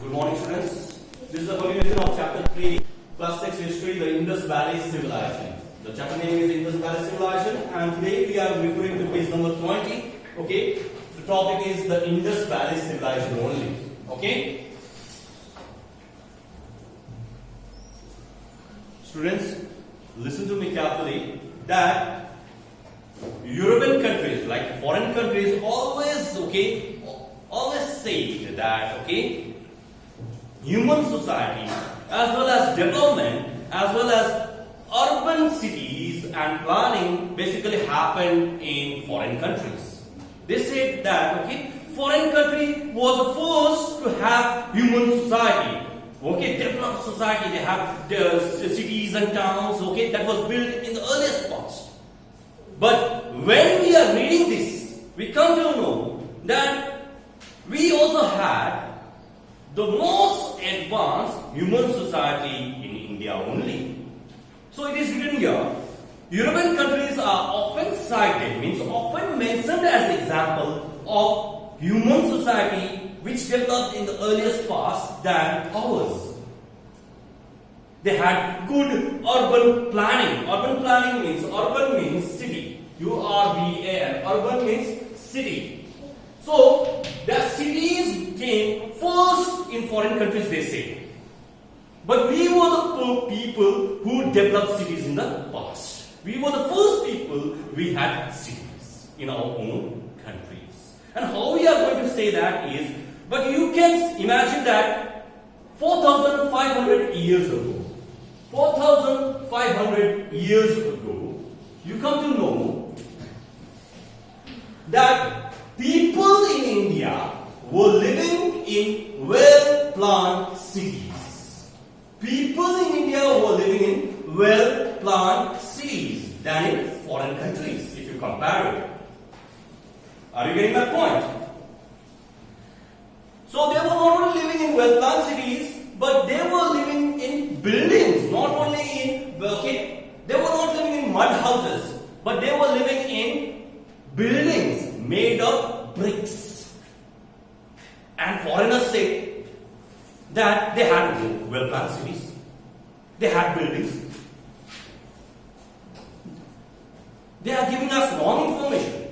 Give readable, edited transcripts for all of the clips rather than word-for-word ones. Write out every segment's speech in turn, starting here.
Good morning, students. This is the continuation of chapter 3, class 6 history, the Indus Valley civilization. The chapter name is Indus Valley civilization, and today we are referring to page number 20. Okay, the topic is the Indus Valley civilization only. Okay, students, listen to me carefully. That European countries, like foreign countries, always say that human society as well as development as well as urban cities and planning basically happen in foreign countries. They said that foreign country was the first to have human society. Developed society. They have the cities and towns. That was built in the earliest past. But when we are reading this, we come to know that we also had the most advanced human society in India only. So it is written here, European countries are often cited, means often mentioned as example of human society which developed in the earliest past than ours. They had good urban planning. Urban means city. URBAN. Urban means city. So the cities came first in foreign countries, they say. But we were the people who developed cities in the past. We were the first people we had cities in our own countries. And how we are going to say that is, but you can imagine that 4,500 years ago, you come to know that people in India were living in well-planned cities. People in India were living in well-planned cities than in foreign countries, if you compare it. Are you getting my point? So they were not only living in well-planned cities, but they were living in buildings, not only in, they were not living in mud houses, but they were living in buildings made of bricks. And foreigners say that they had well-planned cities, they had buildings. They are giving us wrong information.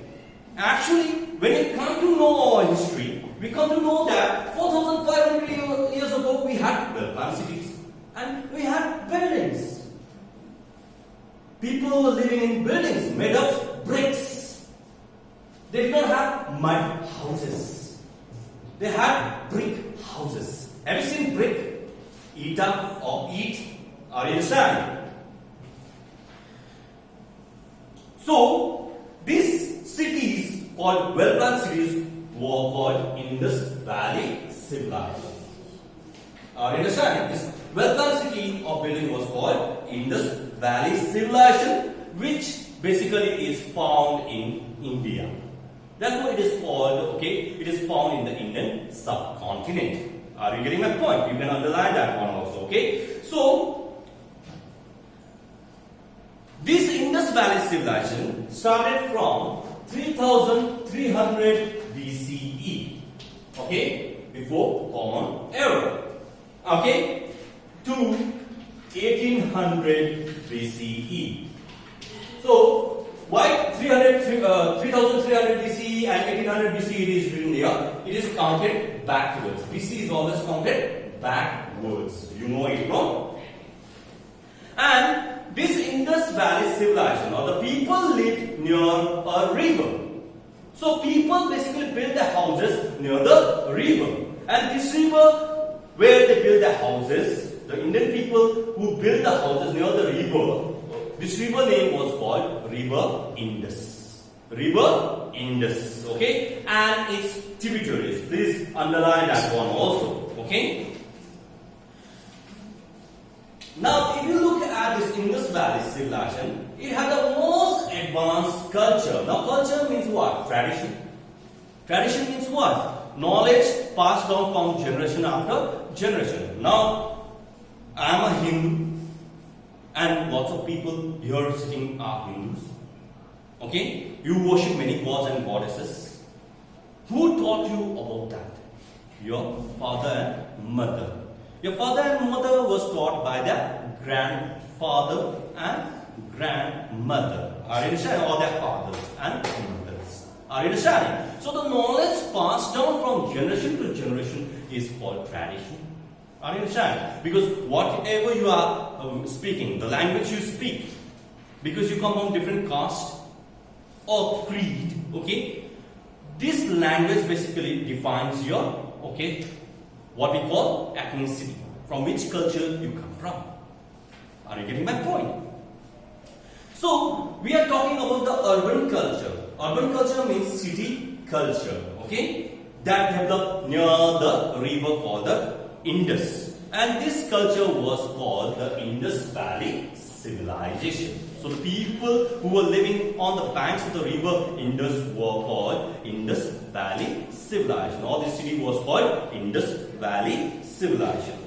Actually, when you come to know our history, we come to know that 4,500 years ago we had well-planned cities and we had buildings. People were living in buildings made of bricks. They did not have mud houses. They had brick houses. Have you seen brick? Eat up or eat? Are you understand? So, these cities called well-planned cities were called Indus Valley civilization. Are you understanding? This well-planned city or building was called Indus Valley civilization, which basically is found in India. That's why it is called, it is found in the Indian subcontinent. Are you getting my point? You can underline that one also, So, this Indus Valley civilization started from 3,300 BCE, before Common Era, to 1800 BCE. So, why 3,300 BCE and 1800 BCE it is written here? It is counted backwards. BC is always counted backwards. You know it, no? And this Indus Valley civilization, or the people lived near a river. So people basically built their houses near the river. And this river, where they built their houses, the Indian people who built the houses near the river, this river name was called River Indus. River Indus, and its tributaries. Please underline that one also, Now, if you look at this Indus Valley civilization, it had the most advanced culture. Now, culture means what? Tradition. Tradition means what? Knowledge passed down from generation after generation. Now, I am a Hindu, and lots of people here sitting are Hindus. You worship many gods and goddesses. Who taught you about that? Your father and mother. Your father and mother was taught by their grandfather and grandmother. Are you understanding? Or their fathers and mothers. Are you understanding? So the knowledge passed down from generation to generation is called tradition. Are you understanding? Because whatever you are speaking, the language you speak, because you come from different caste or creed, okay, this language basically defines your, okay, what we call ethnicity, from which culture you come from. Are you getting my point? So we are talking about the urban culture. Urban culture means city culture, okay, that developed near the river called the Indus, and this culture was called the Indus Valley civilization. So the people who were living on the banks of the river Indus were called Indus Valley civilization. All this city was called Indus Valley civilization.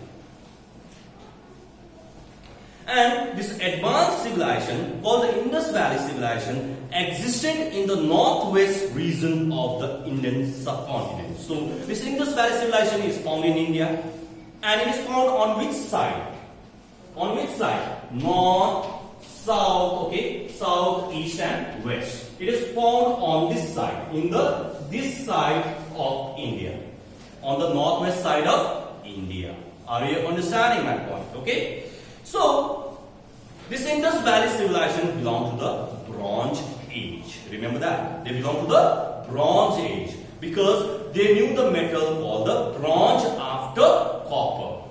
And this advanced civilization called the Indus Valley civilization existed in the northwest region of the Indian subcontinent. So this Indus Valley civilization is found in India, and it is found on which side? On which side? North, south, okay, south, east and west. It is found on this side, in this side of India, on the northwest side of India. Are you understanding my point? Okay. So this Indus Valley civilization belonged to the Bronze Age. Remember that they belong to the Bronze Age because they knew the metal called the bronze after copper.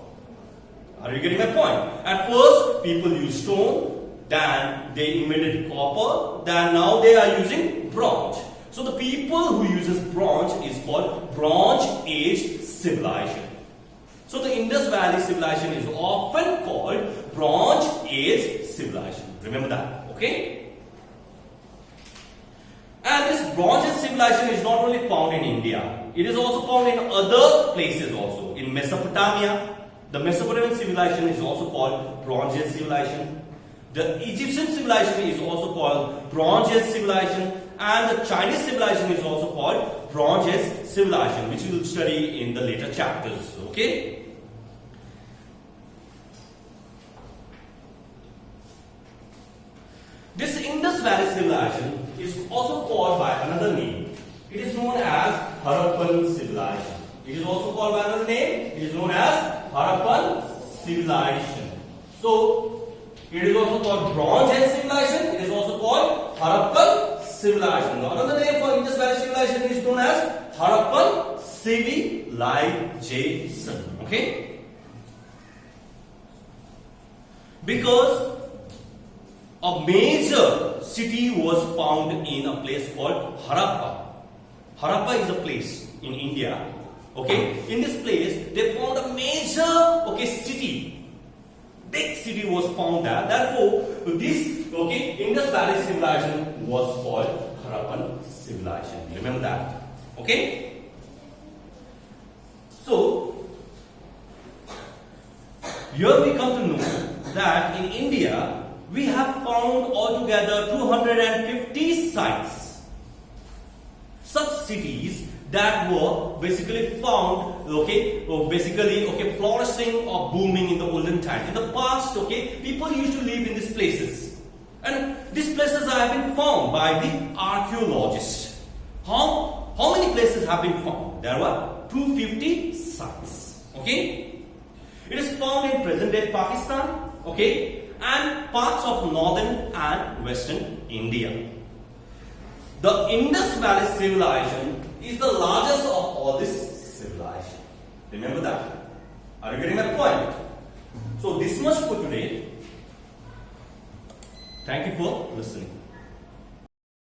Are you getting my point? At first, people used stone, then they invented copper, then now they are using bronze. So the people who uses bronze is called Bronze Age civilization. So the Indus Valley civilization is often called Bronze Age civilization. Remember that, okay? And this Bronze Age civilization is not only found in India, it is also found in other places also. In Mesopotamia, the Mesopotamian civilization is also called Bronze Age civilization. The Egyptian civilization is also called Bronze Age civilization, and the Chinese civilization is also called Bronze Age civilization, which we will study in the later chapters, okay? This Indus Valley civilization is also called by another name. It is known as Harappan civilization. It is also called by another name. It is known as Harappan civilization. So, it is also called Bronze Age civilization. It is also called Harappan civilization. Another name for Indus Valley civilization is known as Harappan civilization. Okay? Because a major city was found in a place called Harappa. Harappa is a place in India. Okay, in this place they found a major city. Big city was found there. Therefore, this Indus Valley civilization was called Harappan civilization. Remember that. Okay. So here we come to know that in India we have found altogether 250 sites, such cities that were basically found, flourishing or booming in the olden times. In the past, people used to live in these places, and these places have been found by the archaeologists. How many places have been found? There were 250 sites. Okay, it is found in present-day Pakistan. Okay. And parts of northern and western India. The Indus Valley civilization is the largest of all this civilization. Remember that. Are you getting my point? So this much for today. Thank you for listening.